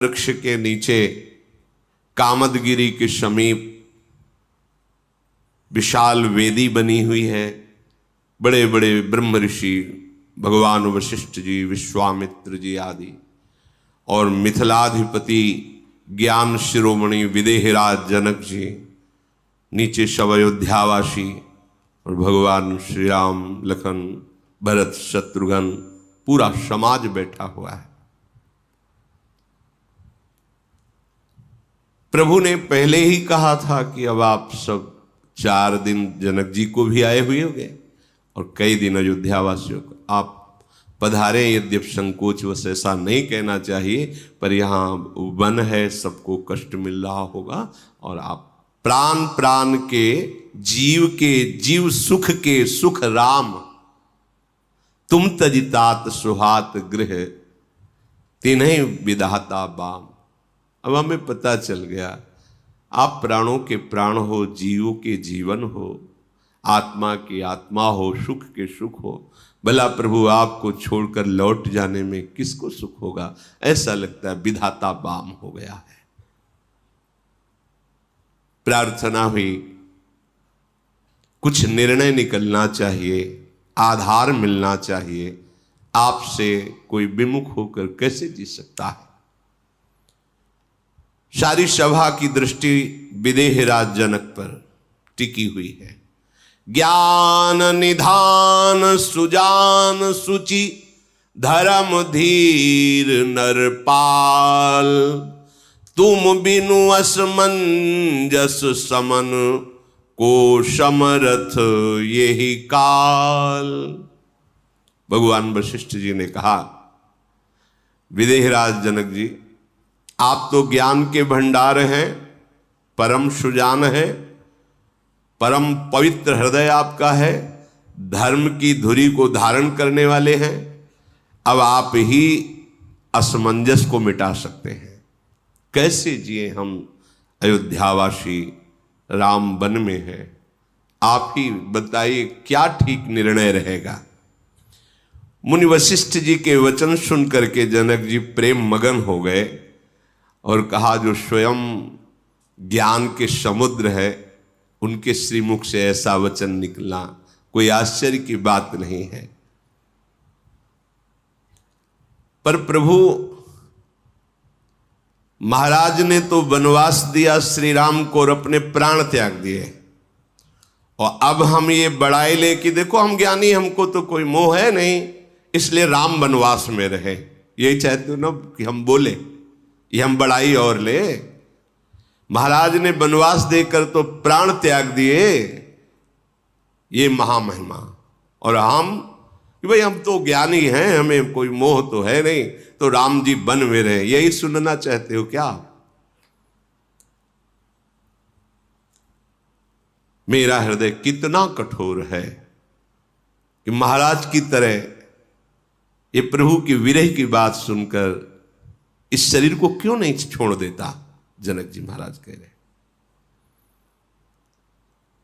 वृक्ष के नीचे कामदगिरी के समीप विशाल वेदी बनी हुई है। बड़े बड़े ब्रह्म ऋषि भगवान वशिष्ठ जी, विश्वामित्र जी आदि और मिथिलाधिपति ज्ञान शिरोमणि विदेहराज जनक जी, नीचे सब अयोध्यावासी और भगवान श्री राम, लखन, भरत, शत्रुघ्न, पूरा समाज बैठा हुआ है। प्रभु ने पहले ही कहा था कि अब आप सब 4 दिन जनक जी को भी आए हुए होंगे और कई दिन अयोध्यावासियों को आप पधारे। यद्यप संकोच वश ऐसा नहीं कहना चाहिए, पर यहाँ वन है, सबको कष्ट मिल रहा होगा और आप प्राण प्राण के जीव सुख के सुख राम, तुम तजितात सुहात गृह तिन्हीं विधाता बाम। अब हमें पता चल गया आप प्राणों के प्राण हो, जीवों के जीवन हो, आत्मा की आत्मा हो, सुख के सुख हो। भला प्रभु आपको छोड़कर लौट जाने में किसको सुख होगा? ऐसा लगता है विधाता बाम हो गया है। प्रार्थना हुई, कुछ निर्णय निकलना चाहिए, आधार मिलना चाहिए। आपसे कोई विमुख होकर कैसे जी सकता है? सारी सभा की दृष्टि विदेहराज जनक पर टिकी हुई है। ज्ञान निधान सुजान सुचि धर्म धीर नरपाल, तुम बिनु असमंजस समन को समरथ यही काल। भगवान वशिष्ठ जी ने कहा, विदेहराज जनक जी, आप तो ज्ञान के भंडार हैं, परम सुजान है, परम पवित्र हृदय आपका है, धर्म की धुरी को धारण करने वाले हैं। अब आप ही असमंजस को मिटा सकते हैं। कैसे जिए हम अयोध्यावासी, राम वन में है, आप ही बताइए क्या ठीक निर्णय रहेगा। मुनि वशिष्ठ जी के वचन सुन करके जनक जी प्रेम मगन हो गए और कहा, जो स्वयं ज्ञान के समुद्र है, उनके श्रीमुख से ऐसा वचन निकलना कोई आश्चर्य की बात नहीं है। पर प्रभु महाराज ने तो वनवास दिया श्री राम को और अपने प्राण त्याग दिए, और अब हम ये बड़ाई ले कि देखो हम ज्ञानी, हमको तो कोई मोह है नहीं, इसलिए राम वनवास में रहे। यही चाहते हो ना कि हम बोले, ये हम बड़ाई और ले। महाराज ने वनवास देकर तो प्राण त्याग दिए, ये महामहिमा। और हम कि भाई हम तो ज्ञानी हैं, हमें कोई मोह तो है नहीं, तो राम जी वन में रहे। यही सुनना चाहते हो क्या? मेरा हृदय कितना कठोर है कि महाराज की तरह ये प्रभु की विरह की बात सुनकर इस शरीर को क्यों नहीं छोड़ देता। जनक जी महाराज कह रहे,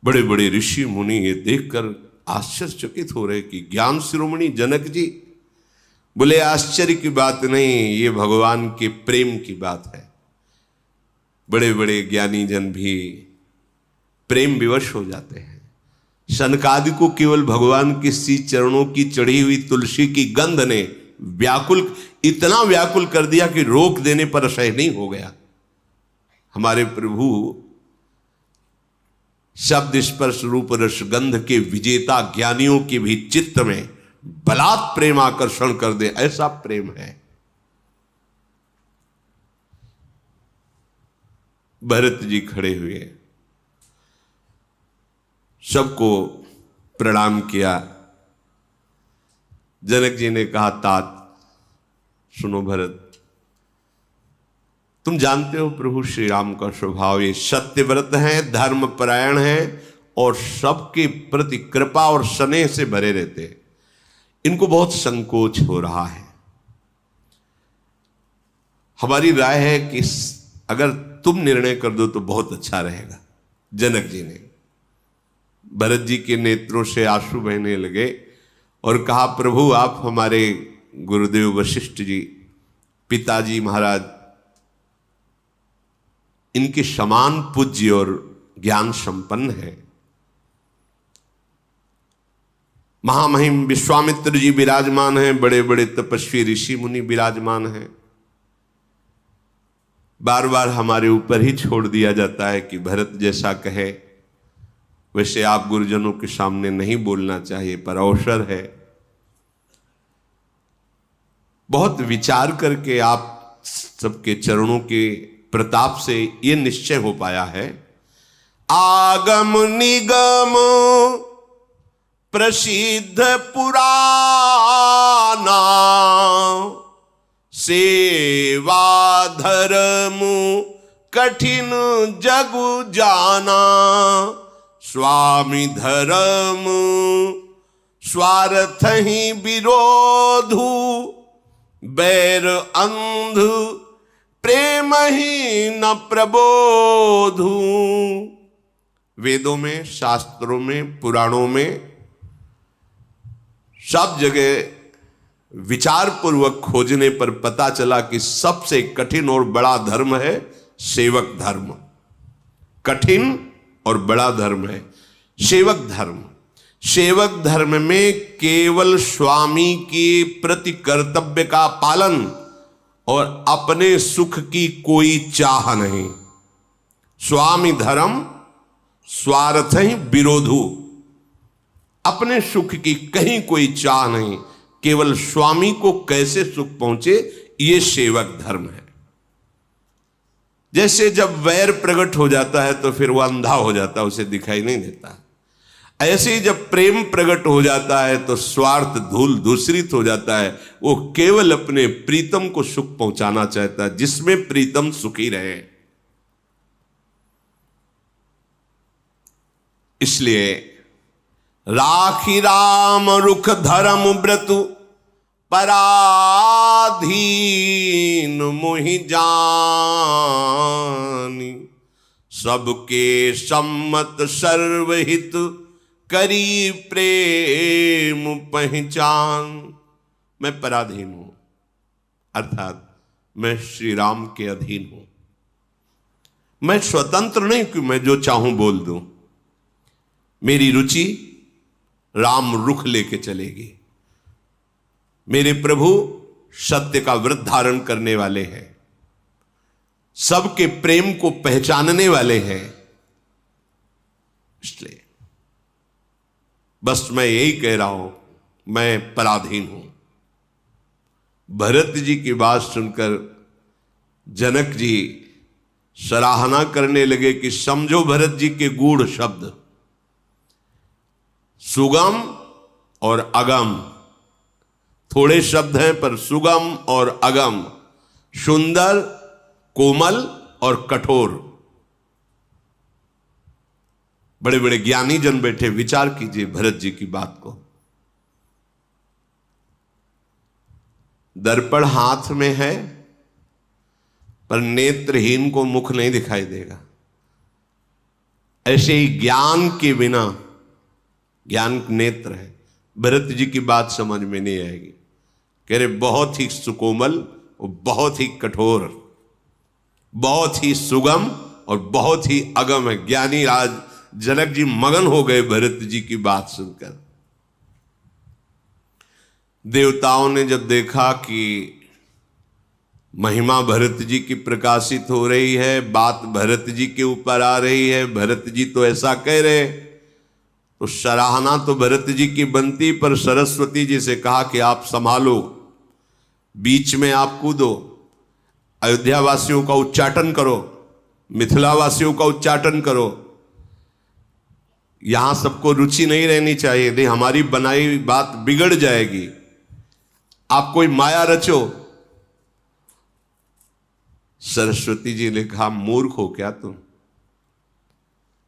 बड़े बड़े ऋषि मुनि ये देखकर आश्चर्यचकित हो रहे कि ज्ञान शिरोमणि जनक जी बोले, आश्चर्य की बात नहीं, ये भगवान के प्रेम की बात है। बड़े बड़े ज्ञानी जन भी प्रेम विवश हो जाते हैं। सनकादि को केवल भगवान के श्री चरणों की चढ़ी हुई तुलसी की गंध ने इतना व्याकुल कर दिया कि रोक देने पर असह्य नहीं हो गया। हमारे प्रभु शब्द स्पर्श रूप रस गंध के विजेता ज्ञानियों के भी चित्त में बलात् प्रेम आकर्षण कर दे, ऐसा प्रेम है। भरत जी खड़े हुए, सबको प्रणाम किया। जनक जी ने कहा, तात सुनो भरत, तुम जानते हो प्रभु श्री राम का स्वभाव, ये सत्यव्रत हैं, धर्मपरायण हैं और सबके प्रति कृपा और स्नेह से भरे रहते हैं। इनको बहुत संकोच हो रहा है। हमारी राय है कि अगर तुम निर्णय कर दो तो बहुत अच्छा रहेगा। जनक जी ने भरत जी के नेत्रों से आंसू बहने लगे और कहा, प्रभु आप हमारे गुरुदेव वशिष्ठ जी, पिताजी महाराज, इनके समान पूज्य और ज्ञान संपन्न है। महामहिम विश्वामित्र जी विराजमान हैं, बड़े बड़े तपस्वी ऋषि मुनि विराजमान हैं। बार बार हमारे ऊपर ही छोड़ दिया जाता है कि भरत जैसा कहे वैसे आप गुरुजनों के सामने नहीं बोलना चाहिए, पर अवसर है। बहुत विचार करके आप सबके चरणों के प्रताप से ये निश्चय हो पाया है। आगम निगम प्रसिद्ध पुराना, सेवा धर्म कठिन जगु जाना, स्वामी धर्म स्वार्थ ही विरोधु, बैर अंध प्रेम ही न प्रबोधु। वेदों में, शास्त्रों में, पुराणों में सब जगह विचार पूर्वक खोजने पर पता चला कि सबसे कठिन और बड़ा धर्म है सेवक धर्म। कठिन और बड़ा धर्म है सेवक धर्म। सेवक धर्म में केवल स्वामी के प्रति कर्तव्य का पालन और अपने सुख की कोई चाह नहीं। स्वामी धर्म स्वार्थ ही विरोधु, अपने सुख की कहीं कोई चाह नहीं, केवल स्वामी को कैसे सुख पहुंचे, ये सेवक धर्म है। जैसे जब वैर प्रकट हो जाता है तो फिर वो अंधा हो जाता है, उसे दिखाई नहीं देता। ऐसे ही जब प्रेम प्रकट हो जाता है तो स्वार्थ धूल दूषित हो जाता है। वो केवल अपने प्रीतम को सुख पहुंचाना चाहता है, जिसमें प्रीतम सुखी रहे। इसलिए राखी राम रुख धर्म व्रतु, पराधीन मोहि जानी, सबके सम्मत सर्वहित करी प्रेम पहचान। मैं पराधीन हूं, अर्थात मैं श्री राम के अधीन हूं। मैं स्वतंत्र नहीं कि मैं जो चाहूं बोल दूं। मेरी रुचि राम रुख लेके चलेगी। मेरे प्रभु सत्य का व्रत धारण करने वाले हैं, सबके प्रेम को पहचानने वाले हैं। इसलिए बस मैं यही कह रहा हूं, मैं पराधीन हूं। भरत जी की बात सुनकर जनक जी सराहना करने लगे कि समझो भरत जी के गूढ़ शब्द। सुगम और अगम, थोड़े शब्द हैं पर सुगम और अगम, सुंदर, कोमल और कठोर। बड़े बड़े ज्ञानी जन बैठे, विचार कीजिए भरत जी की बात को। दर्पण हाथ में है पर नेत्रहीन को मुख नहीं दिखाई देगा। ऐसे ही ज्ञान के बिना, ज्ञान नेत्र है, भरत जी की बात समझ में नहीं आएगी। कह रहे बहुत ही सुकोमल और बहुत ही कठोर, बहुत ही सुगम और बहुत ही अगम है। ज्ञानी राज जनक जी मगन हो गए भरत जी की बात सुनकर। देवताओं ने जब देखा कि महिमा भरत जी की प्रकाशित हो रही है, बात भरत जी के ऊपर आ रही है, भरत जी तो ऐसा कह रहे, तो सराहना तो भरत जी की बनती, पर सरस्वती जी से कहा कि आप संभालो, बीच में आप कूदो, अयोध्या वासियों का उच्चाटन करो, मिथिला वासियों का उच्चाटन करो। यहां सबको रुचि नहीं रहनी चाहिए, नहीं हमारी बनाई बात बिगड़ जाएगी। आप कोई माया रचो। सरस्वती जी ने कहा मूर्ख हो क्या तुम?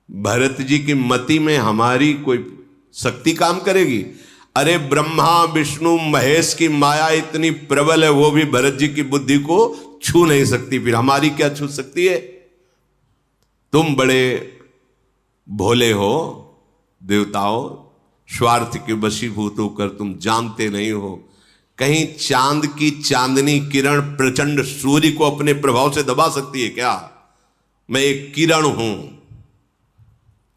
भरत जी की मति में हमारी कोई शक्ति काम करेगी? अरे ब्रह्मा विष्णु महेश की माया इतनी प्रबल है, वो भी भरत जी की बुद्धि को छू नहीं सकती, फिर हमारी क्या छू सकती है? तुम बड़े भोले हो देवताओं, स्वार्थ के वशीभूत होकर तुम जानते नहीं हो, कहीं चांद की चांदनी किरण प्रचंड सूर्य को अपने प्रभाव से दबा सकती है क्या? मैं एक किरण हूं।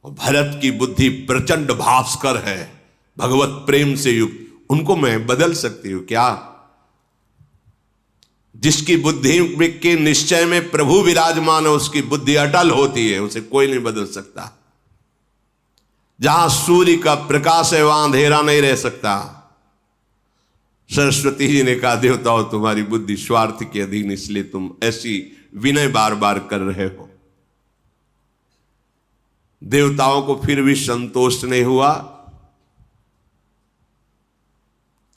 और भरत की बुद्धि प्रचंड भास्कर है, भगवत प्रेम से युक्त, उनको मैं बदल सकती हूं क्या? जिसकी बुद्धि के निश्चय में प्रभु विराजमान है, उसकी बुद्धि अटल होती है, उसे कोई नहीं बदल सकता। जहां सूर्य का प्रकाश है वहां अंधेरा नहीं रह सकता। सरस्वती जी ने कहा, देवताओं तुम्हारी बुद्धि स्वार्थ के अधीन, इसलिए तुम ऐसी विनय बार बार कर रहे हो। देवताओं को फिर भी संतोष नहीं हुआ।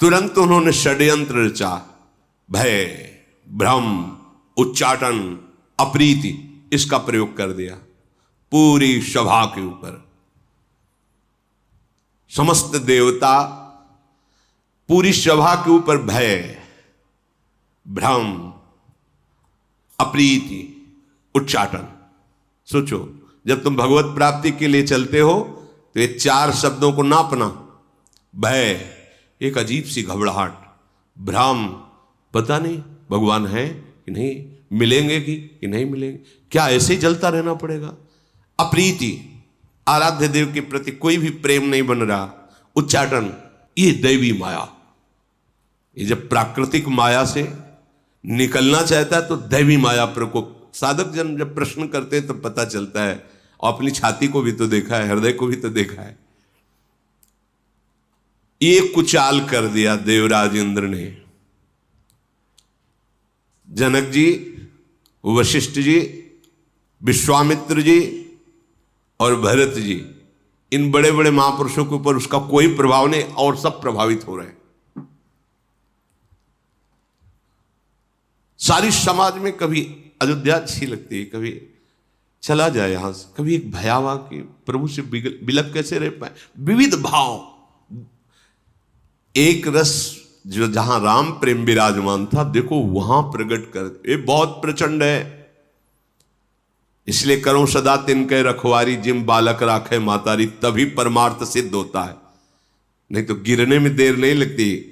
तुरंत उन्होंने षड्यंत्र रचा, भय, भ्रम, उच्चाटन, अप्रीति, इसका प्रयोग कर दिया पूरी सभा के ऊपर। समस्त देवता पूरी सभा के ऊपर भय, भ्रम, अप्रीति, उच्चाटन। सोचो, जब तुम भगवत प्राप्ति के लिए चलते हो तो ये 4 शब्दों को नापना। भय, एक अजीब सी घबराहट, भ्रम, पता नहीं भगवान है कि नहीं, मिलेंगे कि नहीं मिलेंगे, क्या ऐसे ही जलता रहना पड़ेगा। अप्रीति, आराध्य देव के प्रति कोई भी प्रेम नहीं बन रहा। उच्चाटन, ये दैवी माया, ये जब प्राकृतिक माया से निकलना चाहता है तो दैवी माया प्रकोप। साधक जन जब प्रश्न करते हैं तो पता चलता है, और अपनी छाती को भी तो देखा है, हृदय को भी तो देखा है। ये कुचाल कर दिया देवराज इंद्र ने। जनक जी, वशिष्ठ जी, विश्वामित्र जी और भरत जी, इन बड़े बड़े महापुरुषों के ऊपर उसका कोई प्रभाव नहीं, और सब प्रभावित हो रहे हैं। सारी समाज में कभी अयोध्या अच्छी लगती है, कभी चला जाए यहां से, कभी एक भयावह कि प्रभु से बिलक कैसे रह पाए। विविध भाव, एक रस जो जहां राम प्रेम विराजमान था, देखो वहां प्रकट कर, ये बहुत प्रचंड है। इसलिए करो सदा तिनके रखवारी, जिम बालक राखे मातारी, तभी परमार्थ सिद्ध होता है। नहीं तो गिरने में देर नहीं लगती।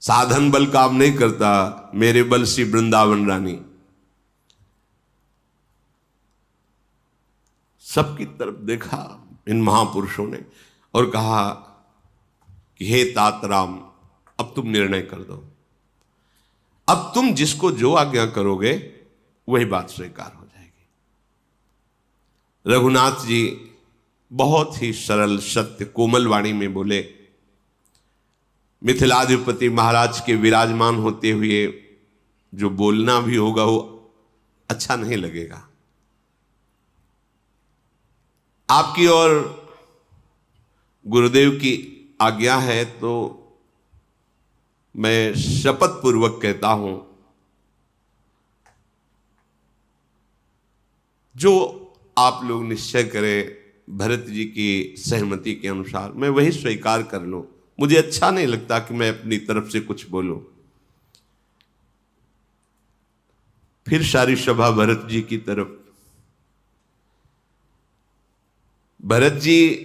साधन बल काम नहीं करता, मेरे बल सी वृंदावन रानी। सबकी तरफ देखा इन महापुरुषों ने और कहा कि हे तात राम, अब तुम निर्णय कर दो। अब तुम जिसको जो आज्ञा करोगे वही बात स्वीकार हो जाएगी। रघुनाथ जी बहुत ही सरल, सत्य, कोमल वाणी में बोले, मिथिलाधिपति महाराज के विराजमान होते हुए जो बोलना भी होगा वो अच्छा नहीं लगेगा। आपकी और गुरुदेव की आज्ञा है तो मैं शपथ पूर्वक कहता हूं, जो आप लोग निश्चय करें भरत जी की सहमति के अनुसार, मैं वही स्वीकार कर लूं। मुझे अच्छा नहीं लगता कि मैं अपनी तरफ से कुछ बोलूं। फिर सारी सभा भरत जी की तरफ। भरत जी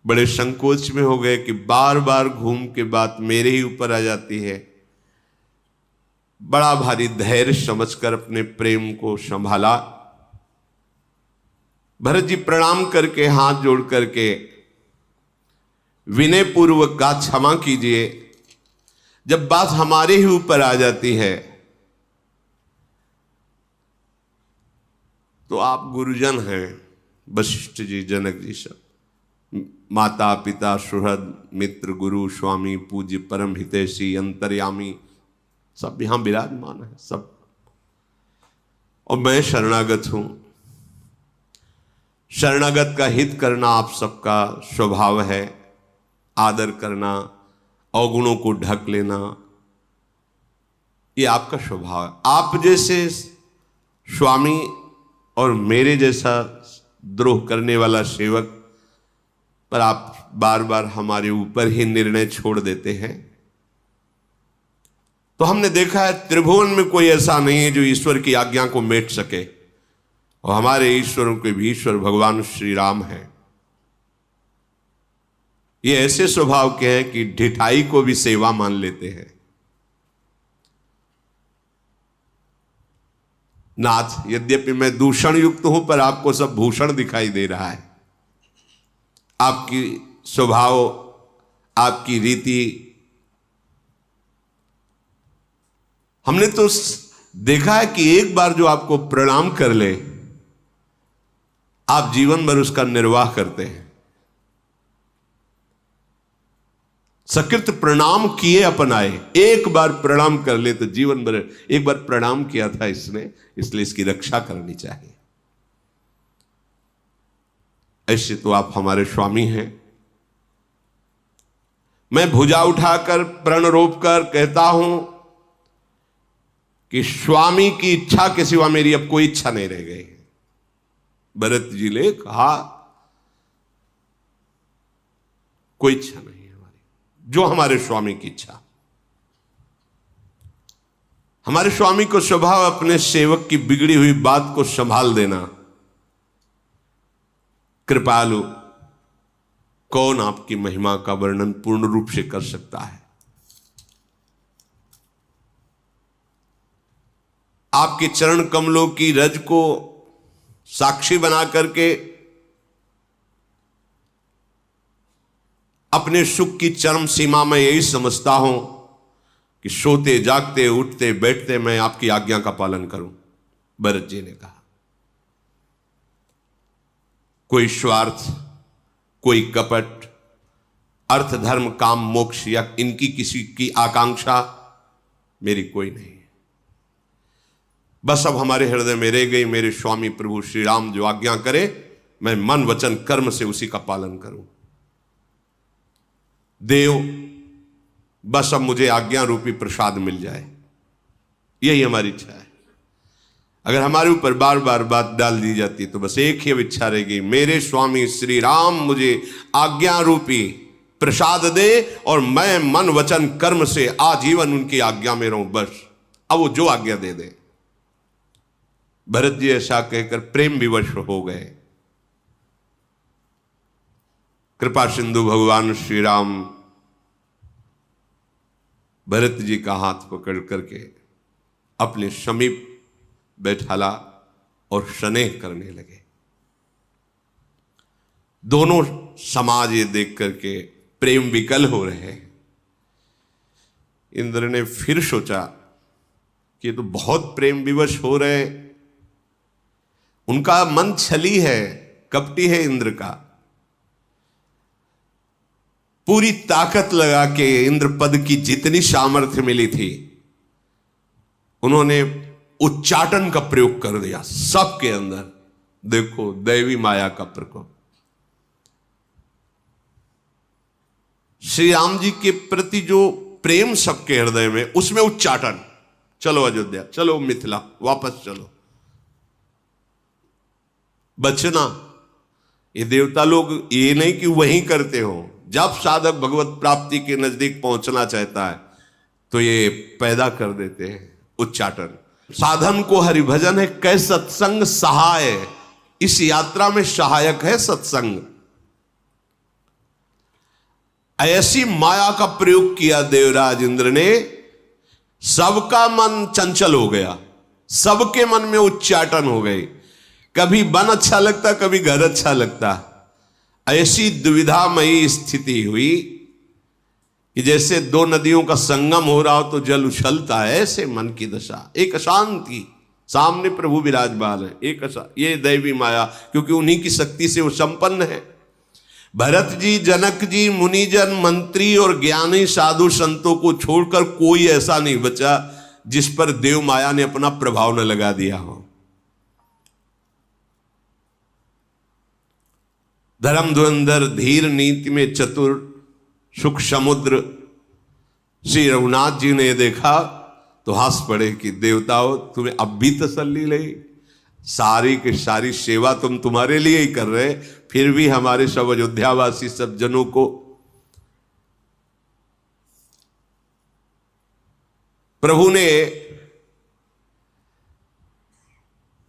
बड़े संकोच में हो गए कि बार बार घूम के बात मेरे ही ऊपर आ जाती है। बड़ा भारी धैर्य समझकर अपने प्रेम को संभाला। भरत जी प्रणाम करके, हाथ जोड़ करके विनय पूर्वक का क्षमा कीजिए, जब बात हमारे ही ऊपर आ जाती है तो आप गुरुजन हैं, वशिष्ठ जी, जनक जी, सब माता पिता सुहृद मित्र गुरु स्वामी पूज्य परम हितैषी अंतर्यामी सब यहां विराजमान है सब। और मैं शरणागत हूं। शरणागत का हित करना आप सबका स्वभाव है, आदर करना, अवगुणों को ढक लेना, ये आपका स्वभाव है। आप जैसे स्वामी और मेरे जैसा द्रोह करने वाला सेवक पर आप बार बार हमारे ऊपर ही निर्णय छोड़ देते हैं। तो हमने देखा है त्रिभुवन में कोई ऐसा नहीं है जो ईश्वर की आज्ञा को मेट सके, और हमारे ईश्वरों के भी ईश्वर भगवान श्री राम हैं। ये ऐसे स्वभाव के हैं कि ढिठाई को भी सेवा मान लेते हैं। नाथ, यद्यपि मैं दूषण युक्त हूं पर आपको सब भूषण दिखाई दे रहा है। आपकी स्वभाव, आपकी रीति, हमने तो देखा है कि एक बार जो आपको प्रणाम कर ले, आप जीवन भर उसका निर्वाह करते हैं। सकृत प्रणाम किए अपनाए, एक बार प्रणाम कर ले तो जीवन भर। एक बार प्रणाम किया था इसने, इसलिए इसकी रक्षा करनी चाहिए। ऐसे तो आप हमारे स्वामी हैं। मैं भुजा उठाकर प्रण रोप कर कहता हूं कि स्वामी की इच्छा के सिवा मेरी अब कोई इच्छा नहीं रह गई। भरत जी ने कहा कोई इच्छा नहीं है हमारी, जो हमारे स्वामी की इच्छा। हमारे स्वामी को स्वभाव अपने सेवक की बिगड़ी हुई बात को संभाल देना। कृपालु, कौन आपकी महिमा का वर्णन पूर्ण रूप से कर सकता है। आपके चरण कमलों की रज को साक्षी बना करके अपने सुख की चरम सीमा में यही समझता हूं कि सोते जागते उठते बैठते मैं आपकी आज्ञा का पालन करूं। भरत जी ने कहा, कोई स्वार्थ, कोई कपट, अर्थ धर्म काम मोक्ष या इनकी किसी की आकांक्षा मेरी कोई नहीं है। बस अब हमारे हृदय में रह गई मेरे स्वामी प्रभु श्री राम जो आज्ञा करे, मैं मन वचन कर्म से उसी का पालन करूं। देव, बस अब मुझे आज्ञा रूपी प्रसाद मिल जाए, यही हमारी इच्छा है। अगर हमारे ऊपर बार बार बात डाल दी जाती तो बस एक ही इच्छा रहेगी, मेरे स्वामी श्री राम मुझे आज्ञा रूपी प्रसाद दे और मैं मन वचन कर्म से आजीवन उनकी आज्ञा में रहूं। बस अब वो जो आज्ञा दे दे। भरत जी ऐसा कहकर प्रेम विवश हो गए। कृपा सिंधु भगवान श्री राम भरत जी का हाथ पकड़ करके अपने समीप बैठाला और स्नेह करने लगे। दोनों समाज ये देख करके प्रेम विकल हो रहे हैं। इंद्र ने फिर सोचा कि ये तो बहुत प्रेम विवश हो रहे हैं। उनका मन छली है, कपटी है इंद्र का। पूरी ताकत लगा के इंद्र पद की जितनी सामर्थ्य मिली थी उन्होंने उच्चाटन का प्रयोग कर दिया सबके अंदर। देखो दैवी माया का प्रकोप। श्री राम जी के प्रति जो प्रेम सबके हृदय में, उसमें उच्चाटन। चलो अयोध्या, चलो मिथिला, वापस चलो। बचना, ये देवता लोग ये नहीं कि वहीं करते हो। जब साधक भगवत प्राप्ति के नजदीक पहुंचना चाहता है तो ये पैदा कर देते हैं उच्चाटन। साधन को हरिभजन है, कै सत्संग सहाय। इस यात्रा में सहायक है सत्संग। ऐसी माया का प्रयोग किया देवराज इंद्र ने, सबका मन चंचल हो गया, सबके मन में उच्चाटन हो गई। कभी वन अच्छा लगता, कभी घर अच्छा लगता। ऐसी दुविधामयी स्थिति हुई कि जैसे दो नदियों का संगम हो रहा हो तो जल उछलता है, ऐसे मन की दशा। एक अशांति, सामने प्रभु विराजमान है, एक ये दैवी माया, क्योंकि उन्हीं की शक्ति से वो संपन्न है। भरत जी, जनक जी, मुनिजन, मंत्री और ज्ञानी साधु संतों को छोड़कर कोई ऐसा नहीं बचा जिस पर देव माया ने अपना प्रभाव न लगा दिया हो। धर्म धुरंधर, धीर, नीति में चतुर, सुख समुद्र श्री रघुनाथ जी ने देखा तो हंस पड़े कि देवताओं, तुम्हें अब भी तसल्ली लगी। सारी की सारी सेवा तुम तुम्हारे लिए ही कर रहे, फिर भी हमारे सब अयोध्यावासी सब जनों को प्रभु ने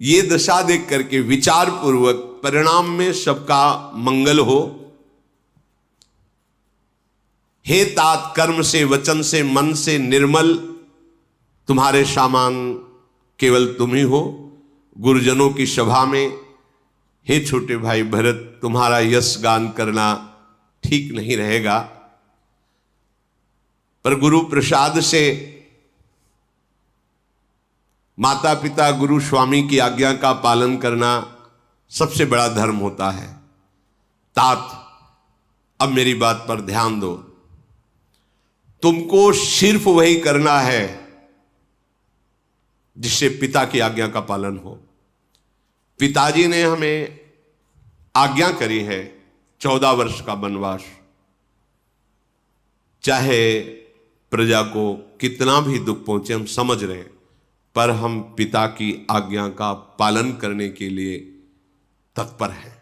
ये दशा देख करके विचार पूर्वक, परिणाम में सबका मंगल हो। हे तात, कर्म से, वचन से, मन से निर्मल तुम्हारे सामान केवल तुम ही हो। गुरुजनों की सभा में, हे छोटे भाई भरत, तुम्हारा यश गान करना ठीक नहीं रहेगा, पर गुरु प्रसाद से माता पिता गुरु स्वामी की आज्ञा का पालन करना सबसे बड़ा धर्म होता है। तात, अब मेरी बात पर ध्यान दो। तुमको सिर्फ वही करना है जिससे पिता की आज्ञा का पालन हो। पिताजी ने हमें आज्ञा करी है 14 वर्ष का वनवास। चाहे प्रजा को कितना भी दुख पहुंचे, हम समझ रहे हैं, पर हम पिता की आज्ञा का पालन करने के लिए तत्पर हैं।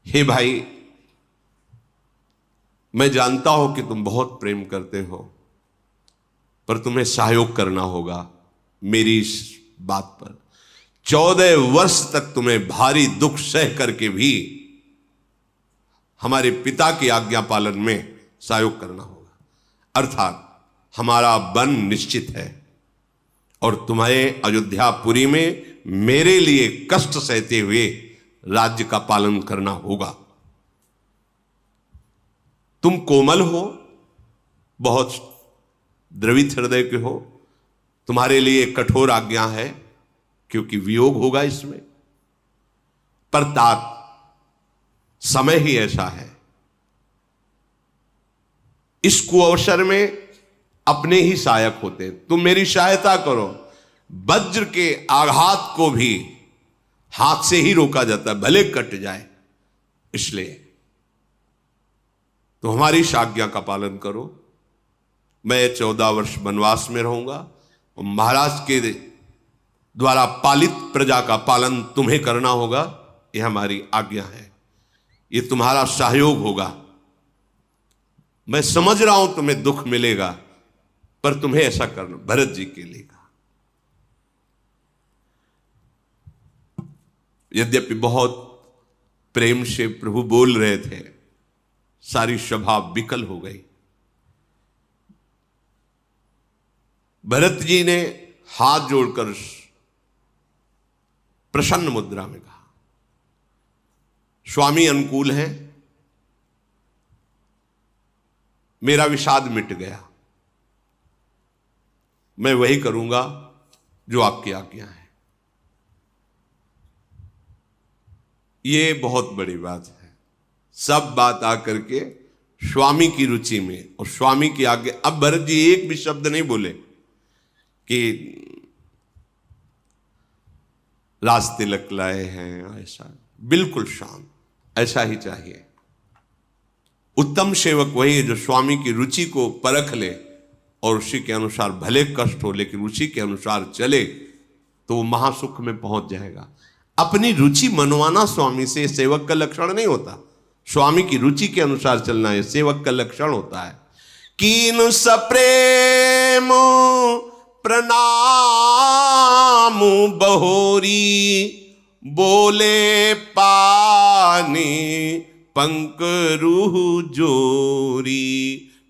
हे भाई, मैं जानता हूं कि तुम बहुत प्रेम करते हो, पर तुम्हें सहयोग करना होगा मेरी इस बात पर। 14 वर्ष तक तुम्हें भारी दुख सह करके भी हमारे पिता की आज्ञा पालन में सहयोग करना होगा। अर्थात हमारा वन निश्चित है और तुम्हें अयोध्यापुरी में मेरे लिए कष्ट सहते हुए राज्य का पालन करना होगा। तुम कोमल हो, बहुत द्रवित हृदय के हो, तुम्हारे लिए कठोर आज्ञा है क्योंकि वियोग होगा इसमें। पर तात, समय ही ऐसा है, इस कुअवसर में अपने ही सहायक होते। तुम मेरी सहायता करो। वज्र के आघात को भी हाथ से ही रोका जाता है, भले कट जाए। इसलिए तो हमारी इस आज्ञा का पालन करो। मैं 14 वर्ष वनवास में रहूंगा और महाराज के द्वारा पालित प्रजा का पालन तुम्हें करना होगा। यह हमारी आज्ञा है, ये तुम्हारा सहयोग होगा। मैं समझ रहा हूं तुम्हें दुख मिलेगा, पर तुम्हें ऐसा करना। भरत जी के लिए कहा। यद्यपि बहुत प्रेम से प्रभु बोल रहे थे, सारी सभा विकल हो गई। भरत जी ने हाथ जोड़कर प्रसन्न मुद्रा में कहा, स्वामी अनुकूल हैं, मेरा विषाद मिट गया, मैं वही करूंगा जो आपकी आज्ञा है। ये बहुत बड़ी बात है। सब बात आकर के स्वामी की रुचि में और स्वामी की आज्ञा। अब भरत जी एक भी शब्द नहीं बोले कि राज तिलक लाए हैं, ऐसा। बिल्कुल शांत, ऐसा ही चाहिए। उत्तम सेवक वही है जो स्वामी की रुचि को परख ले और उसी के अनुसार, भले कष्ट हो लेकिन उसी के अनुसार चले, तो वो महासुख में पहुंच जाएगा। अपनी रुचि मनवाना स्वामी से सेवक का लक्षण नहीं होता। स्वामी की रुचि के अनुसार चलना है सेवक का लक्षण होता है। कीन सप्रेम प्रणाम बहोरी, बोले पानी पंकरुह जोरी,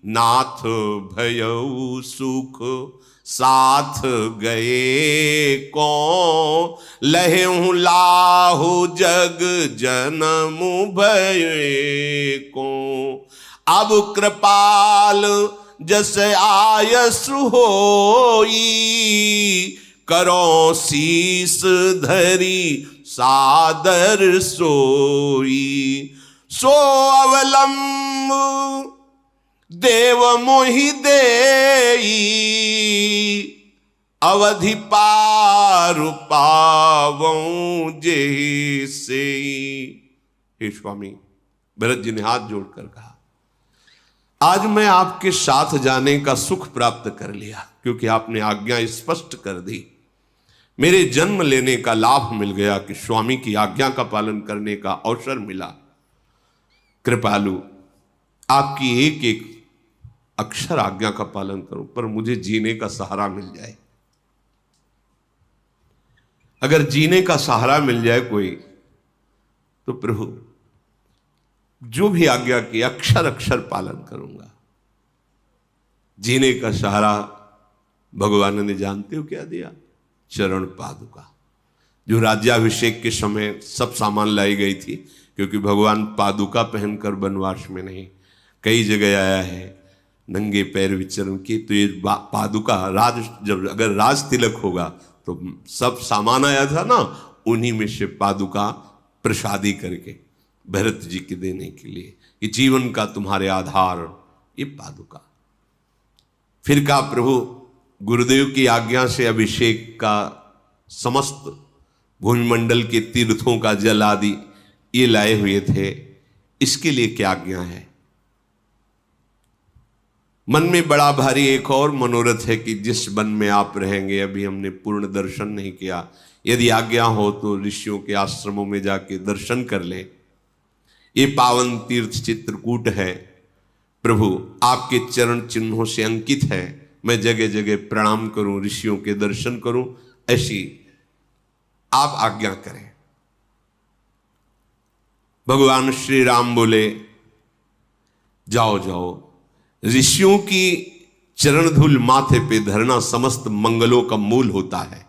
नाथ भयउ सुख साथ गए को, लहु लाहु जग जन्म भये को, अब कृपाल जस आयस होई, करो शीस धरी सादर सोई, सो अवलंब देव मोहि देई, अवधि पार पावऊं जैसे। हे स्वामी, भरत जी ने हाथ जोड़कर कहा, आज मैं आपके साथ जाने का सुख प्राप्त कर लिया, क्योंकि आपने आज्ञा स्पष्ट कर दी। मेरे जन्म लेने का लाभ मिल गया कि स्वामी की आज्ञा का पालन करने का अवसर मिला। कृपालु, आपकी एक एक अक्षर आज्ञा का पालन करूं, पर मुझे जीने का सहारा मिल जाए। अगर जीने का सहारा मिल जाए कोई, तो प्रभु जो भी आज्ञा की अक्षर अक्षर पालन करूंगा। जीने का सहारा भगवान ने जानते हो क्या दिया? चरण पादुका। जो राज्याभिषेक के समय सब सामान लाई गई थी, क्योंकि भगवान पादुका पहनकर वनवास में नहीं, कई जगह आया है नंगे पैर विचरण की। तो ये पादुका जब अगर राज तिलक होगा तो सब सामान आया था ना, उन्हीं में से पादुका प्रसादी करके भरत जी के देने के लिए, कि जीवन का तुम्हारे आधार ये पादुका। फिर कहा प्रभु गुरुदेव की आज्ञा से अभिषेक का समस्त भूमिमंडल के तीर्थों का जल आदि ये लाए हुए थे, इसके लिए क्या आज्ञा है। मन में बड़ा भारी एक और मनोरथ है कि जिस वन में आप रहेंगे, अभी हमने पूर्ण दर्शन नहीं किया, यदि आज्ञा हो तो ऋषियों के आश्रमों में जाके दर्शन कर ले। ये पावन तीर्थ चित्रकूट है, प्रभु आपके चरण चिन्हों से अंकित है। मैं जगह जगह प्रणाम करूं, ऋषियों के दर्शन करूं, ऐसी आप आज्ञा करें। भगवान श्री राम बोले जाओ जाओ, ऋषियों की चरण धूल माथे पे धरना समस्त मंगलों का मूल होता है।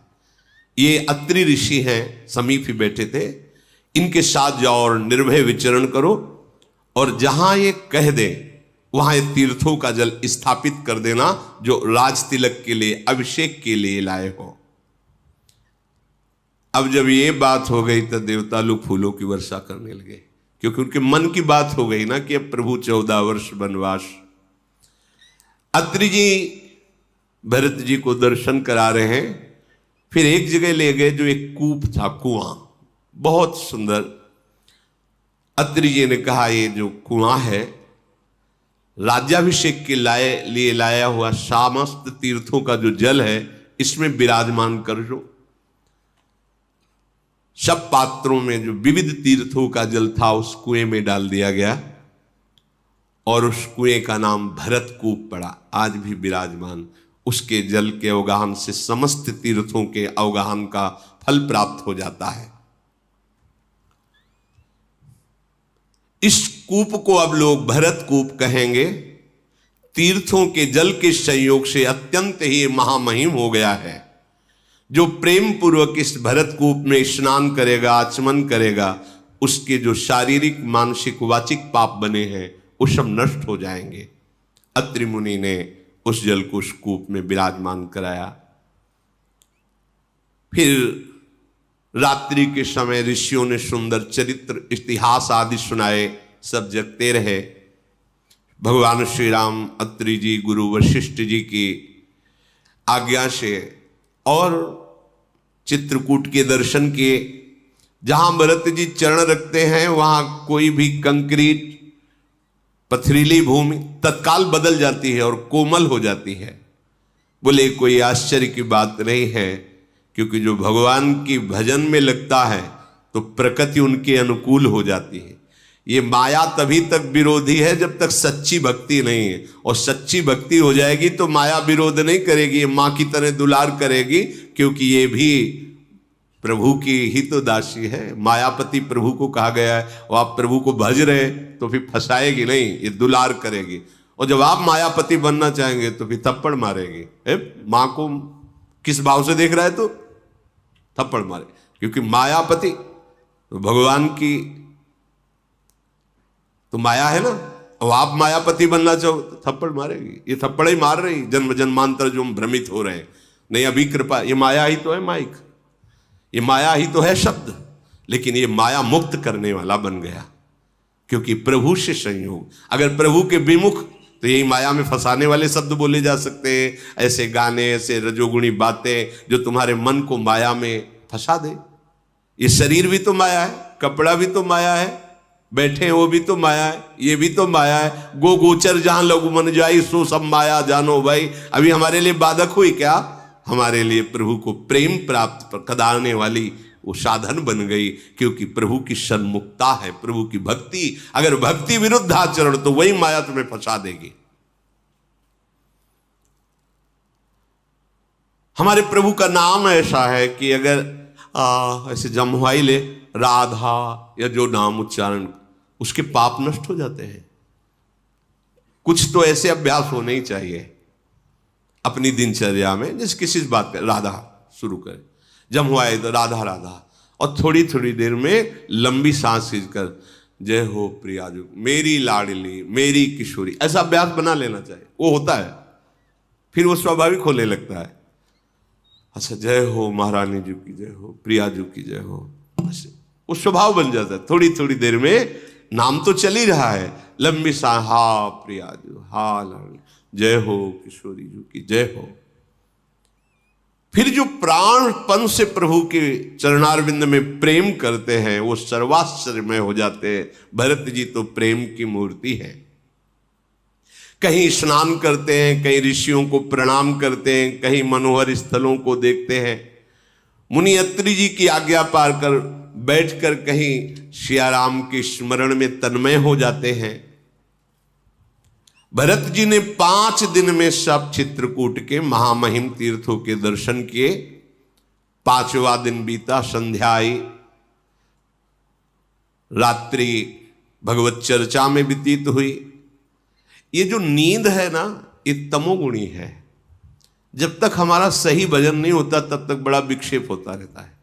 ये अत्रि ऋषि हैं, समीप ही बैठे थे, इनके साथ जाओ और निर्भय विचरण करो, और जहां ये कह दे वहां ये तीर्थों का जल स्थापित कर देना जो राज तिलक के लिए, अभिषेक के लिए लाए हो। अब जब ये बात हो गई तो देवता लोग फूलों की वर्षा करने लगे, क्योंकि उनके मन की बात हो गई ना कि अब प्रभु 14 वर्ष वनवास। अत्रि जी भरत जी को दर्शन करा रहे हैं, फिर एक जगह ले गए जो एक कूप था, कुआं बहुत सुंदर। अत्रि जी ने कहा ये जो कुआं है राज्याभिषेक के लिए लाया हुआ समस्त तीर्थों का जो जल है, इसमें विराजमान कर दो। सब पात्रों में जो विविध तीर्थों का जल था उस कुएं में डाल दिया गया, और उस कुएं का नाम भरत कूप पड़ा, आज भी विराजमान। उसके जल के अवगाहन से समस्त तीर्थों के अवगाहन का फल प्राप्त हो जाता है। इस कूप को अब लोग भरत कूप कहेंगे। तीर्थों के जल के संयोग से अत्यंत ही महामहिम हो गया है। जो प्रेम पूर्वक इस भरत कूप में स्नान करेगा, आचमन करेगा, उसके जो शारीरिक मानसिक वाचिक पाप बने हैं वो सब नष्ट हो जाएंगे। अत्रि मुनि ने उस जल को उस कूप में विराजमान कराया। फिर रात्रि के समय ऋषियों ने सुंदर चरित्र इतिहास आदि सुनाए, सब जगते रहे। भगवान श्री राम अत्रि जी गुरु वशिष्ठ जी की आज्ञा से और चित्रकूट के दर्शन किए। जहां भरत जी चरण रखते हैं वहां कोई भी कंक्रीट पथरीली भूमि तत्काल बदल जाती है और कोमल हो जाती है। बोले कोई आश्चर्य की बात नहीं है, क्योंकि जो भगवान की भजन में लगता है तो प्रकृति उनके अनुकूल हो जाती है। ये माया तभी तक विरोधी है जब तक सच्ची भक्ति नहीं है, और सच्ची भक्ति हो जाएगी तो माया विरोध नहीं करेगी, ये माँ की तरह दुलार करेगी, क्योंकि ये भी प्रभु की ही तो दासी है। मायापति प्रभु को कहा गया है, और आप प्रभु को भज रहे तो फिर फंसाएगी नहीं, ये दुलार करेगी। और जब आप मायापति बनना चाहेंगे तो फिर थप्पड़ मारेगी। माँ को किस भाव से देख रहा है तो थप्पड़ मारे, क्योंकि मायापति तो भगवान की तो माया है ना, और आप मायापति बनना चाहो तो थप्पड़ मारेगी। ये थप्पड़ ही मार रही, जन्म जन्मांतर जो हम भ्रमित हो रहे हैं। नहीं, अभी कृपा, ये माया ही तो है माइक, ये माया ही तो है शब्द, लेकिन ये माया मुक्त करने वाला बन गया, क्योंकि प्रभु से संयोग। अगर प्रभु के विमुख तो यही माया में फंसाने वाले शब्द बोले जा सकते हैं, ऐसे गाने, ऐसे रजोगुणी बातें जो तुम्हारे मन को माया में फंसा दे। ये शरीर भी तो माया है, कपड़ा भी तो माया है, बैठे हैं वो भी तो माया है, ये भी तो माया है। गो गोचर जहां लघु मन जाई सो सब माया जानो भाई। अभी हमारे लिए बाधक हुई क्या? हमारे लिए प्रभु को प्रेम प्राप्त कराने वाली वो साधन बन गई, क्योंकि प्रभु की सन्मुखता है, प्रभु की भक्ति। अगर भक्ति विरुद्ध आचरण तो वही माया तुम्हें फंसा देगी। हमारे प्रभु का नाम ऐसा है कि अगर ऐसे जमुआई ले राधा या जो नाम उच्चारण, उसके पाप नष्ट हो जाते हैं। कुछ तो ऐसे अभ्यास होने ही चाहिए अपनी दिनचर्या में, जैसे किसी बात कर राधा शुरू करें, जमुआई तो राधा राधा, और थोड़ी थोड़ी देर में लंबी सांस खींचकर जय हो प्रियाजू, मेरी लाडली, मेरी किशोरी, ऐसा अभ्यास बना लेना चाहिए। वो होता है, फिर वो स्वाभाविक होने लगता है। अच्छा, जय हो महारानी जी की जय हो, प्रियाजू की जय हो, वो स्वभाव बन जाता है। थोड़ी थोड़ी देर में नाम तो चल ही रहा है, लंबी सा हा प्रियाजू, हा लाडली, जय हो किशोरी जी की जय हो। फिर जो प्राणपन से प्रभु के चरणारविंद में प्रेम करते हैं वो सर्वाश्चर्यमय हो जाते हैं। भरत जी तो प्रेम की मूर्ति है। कहीं स्नान करते हैं, कहीं ऋषियों को प्रणाम करते हैं, कहीं मनोहर स्थलों को देखते हैं, मुनि अत्रि जी की आज्ञा पार कर बैठकर कहीं सियाराम के स्मरण में तन्मय हो जाते हैं। भरत जी ने 5 दिन में सब चित्रकूट के महामहिम तीर्थों के दर्शन किए। 5वां दिन बीता, संध्या आई, रात्रि भगवत चर्चा में व्यतीत हुई। ये जो नींद है ना, ये तमोगुणी है। जब तक हमारा सही भजन नहीं होता तब तक बड़ा विक्षेप होता रहता है।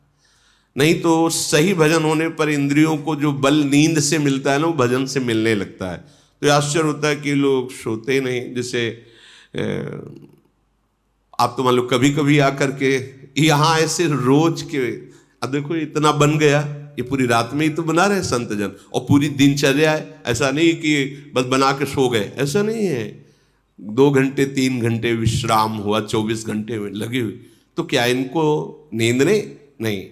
नहीं तो सही भजन होने पर इंद्रियों को जो बल नींद से मिलता है ना, वो भजन से मिलने लगता है। तो आश्चर्य होता है कि लोग सोते नहीं। जैसे आप तो मान लो कभी कभी आकर के यहाँ ऐसे रोज के, अब देखो इतना बन गया, ये पूरी रात में ही तो बना रहे संत जन, और पूरी दिनचर्या है। ऐसा नहीं कि बस बना के सो गए, ऐसा नहीं है। 2 घंटे 3 घंटे विश्राम हुआ, 24 घंटे में लगी हुई, तो क्या इनको नींद नहीं।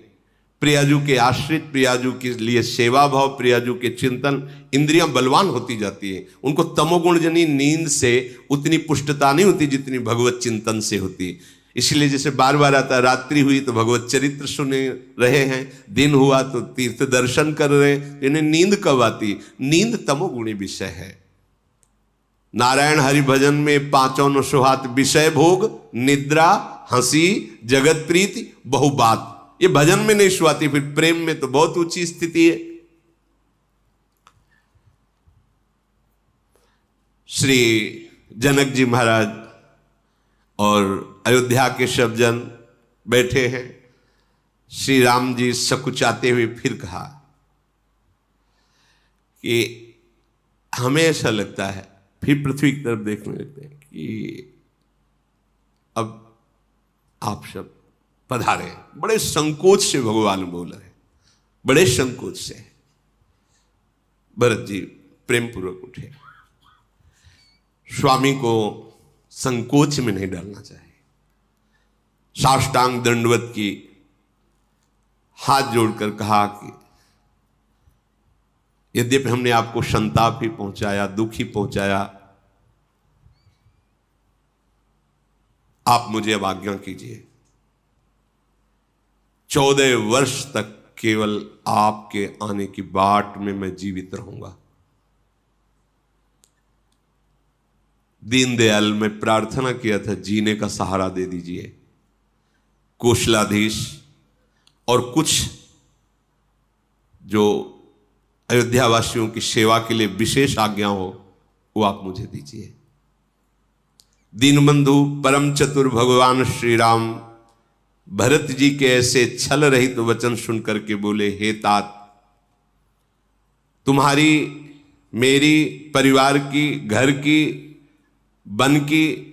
प्रियाजू के आश्रित, प्रियाजू के लिए सेवा भाव, प्रियाजू के चिंतन, इंद्रियां बलवान होती जाती हैं। उनको तमोगुण जनी नींद से उतनी पुष्टता नहीं होती जितनी भगवत चिंतन से होती। इसलिए जैसे बार बार आता है, रात्रि हुई तो भगवत चरित्र सुने रहे हैं, दिन हुआ तो तीर्थ दर्शन कर रहे हैं, इन्हें नींद कब आती? नींद तमोगुणी विषय है। नारायण हरि भजन में 5 सुहात विषय भोग, निद्रा, हंसी, जगत प्रीति, बहु बात, ये भजन में नहीं सुहाती, फिर प्रेम में तो बहुत ऊंची स्थिति है। श्री जनक जी महाराज और अयोध्या के सब जन बैठे हैं। श्री राम जी सकुचाते हुए फिर कहा कि हमें ऐसा लगता है, फिर पृथ्वी की तरफ देखने लगते हैं कि अब आप सब पधारे। बड़े संकोच से भगवान बोल रहे, बड़े संकोच से। भरत जी प्रेम पूर्वक उठे। स्वामी को संकोच में नहीं डालना चाहिए। साष्टांग दंडवत की, हाथ जोड़कर कहा कि यद्यपि हमने आपको संताप ही पहुंचाया, दुख ही पहुंचाया, आप मुझे अब आज्ञा कीजिए। 14 वर्ष तक केवल आपके आने की बाट में मैं जीवित रहूंगा। दीनदयाल में प्रार्थना किया था, जीने का सहारा दे दीजिए। कोशलाधीश और कुछ जो अयोध्या वासियों की सेवा के लिए विशेष आज्ञा हो, वो आप मुझे दीजिए। दीनबंधु परम चतुर भगवान श्री राम भरत जी के ऐसे छल रहित तो वचन सुनकर के बोले, हे तात, तुम्हारी, मेरी, परिवार की, घर की, वन की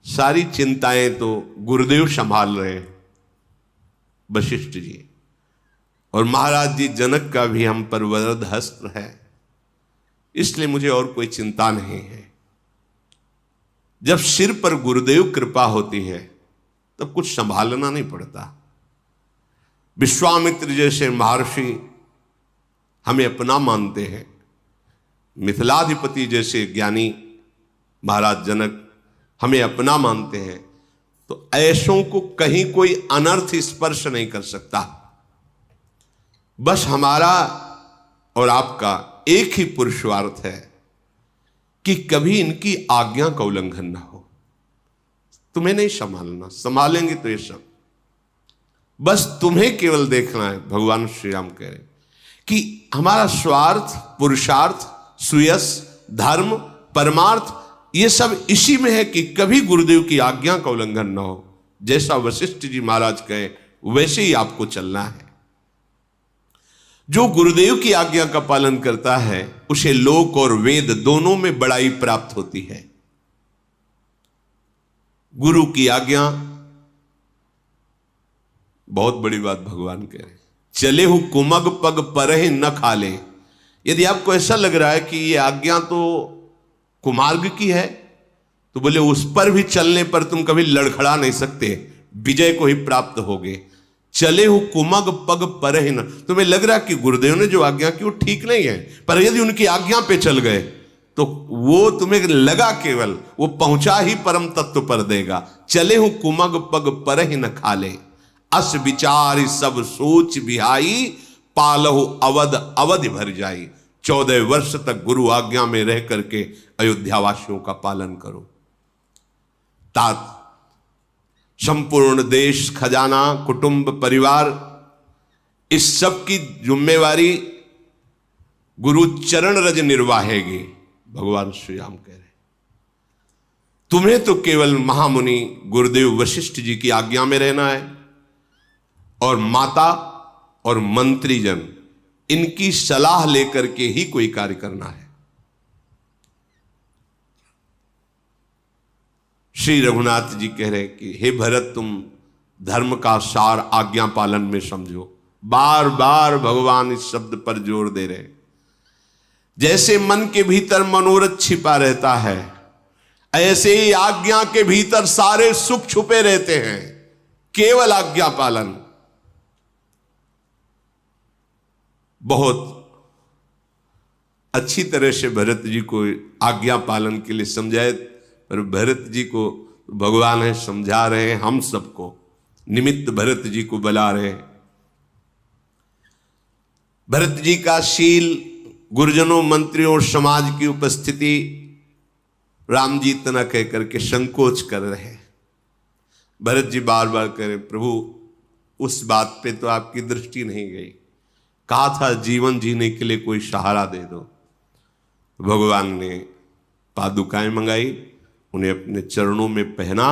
सारी चिंताएं तो गुरुदेव संभाल रहे हैं, वशिष्ठ जी, और महाराज जी जनक का भी हम पर वरद हस्त है, इसलिए मुझे और कोई चिंता नहीं है। जब सिर पर गुरुदेव कृपा होती है तब कुछ संभालना नहीं पड़ता। विश्वामित्र जैसे महर्षि हमें अपना मानते हैं, मिथिलाधिपति जैसे ज्ञानी महाराज जनक हमें अपना मानते हैं, तो ऐसों को कहीं कोई अनर्थ स्पर्श नहीं कर सकता। बस हमारा और आपका एक ही पुरुषार्थ है कि कभी इनकी आज्ञा का उल्लंघन ना हो। तुम्हें नहीं संभालना, संभालेंगे तो ये सब, बस तुम्हें केवल देखना है। भगवान श्री राम कह रहे कि हमारा स्वार्थ, पुरुषार्थ, सुयस, धर्म, परमार्थ, ये सब इसी में है कि कभी गुरुदेव की आज्ञा का उल्लंघन ना हो। जैसा वशिष्ठ जी महाराज कहे वैसे ही आपको चलना है। जो गुरुदेव की आज्ञा का पालन करता है उसे लोक और वेद दोनों में बड़ाई प्राप्त होती है। गुरु की आज्ञा बहुत बड़ी बात भगवान कह रहे हैं। चले हु कुमग पग परहि न खाले। यदि आपको ऐसा लग रहा है कि ये आज्ञा तो कुमार्ग की है, तो बोले उस पर भी चलने पर तुम कभी लड़खड़ा नहीं सकते, विजय को ही प्राप्त होगे। चले हु कुमग पग परहि न। तुम्हें लग रहा है कि गुरुदेव ने जो आज्ञा की वो ठीक नहीं है, पर यदि उनकी आज्ञा पे चल गए तो वो तुम्हें लगा केवल वो पहुंचा ही परम तत्व पर देगा। चले हु कुमग पग परहि न खाले। अस विचार सब सोच बिहाई। पालहु अवध अवधि भर जाई। 14 वर्ष तक गुरु आज्ञा में रह करके अयोध्यावासियों का पालन करो। तात संपूर्ण देश, खजाना, कुटुंब, परिवार, इस सब की जिम्मेवारी गुरु चरण रज निर्वाहेगी। भगवान श्री राम कह रहे तुम्हें तो केवल महामुनि गुरुदेव वशिष्ठ जी की आज्ञा में रहना है और माता और मंत्रीजन इनकी सलाह लेकर के ही कोई कार्य करना है। श्री रघुनाथ जी कह रहे कि हे भरत, तुम धर्म का सार आज्ञा पालन में समझो। बार बार भगवान इस शब्द पर जोर दे रहे। जैसे मन के भीतर मनोरथ छिपा रहता है, ऐसे ही आज्ञा के भीतर सारे सुख छुपे रहते हैं। केवल आज्ञा पालन। बहुत अच्छी तरह से भरत जी को आज्ञा पालन के लिए समझाए, पर भरत जी को भगवान है समझा रहे हैं, हम सबको निमित्त भरत जी को बुला रहे हैं। भरत जी का शील, गुरुजनों, मंत्रियों और समाज की उपस्थिति राम जी इतना कह करके संकोच कर रहे हैं। भरत जी बार बार कह रहे, प्रभु उस बात पे तो आपकी दृष्टि नहीं गई, कहा था जीवन जीने के लिए कोई सहारा दे दो। भगवान ने पादुकाएं मंगाई, उन्हें अपने चरणों में पहना।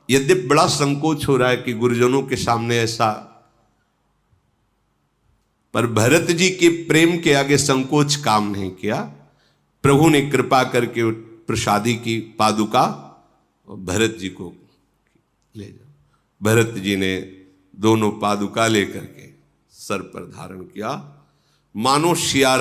यद्यपि बड़ा संकोच हो रहा है कि गुरुजनों के सामने ऐसा, पर भरत जी के प्रेम के आगे संकोच काम नहीं किया। प्रभु ने कृपा करके प्रसादी की पादुका और भरत जी को ले जाओ। भरत जी ने दोनों पादुका लेकर के सर पर धारण किया, मानो सिया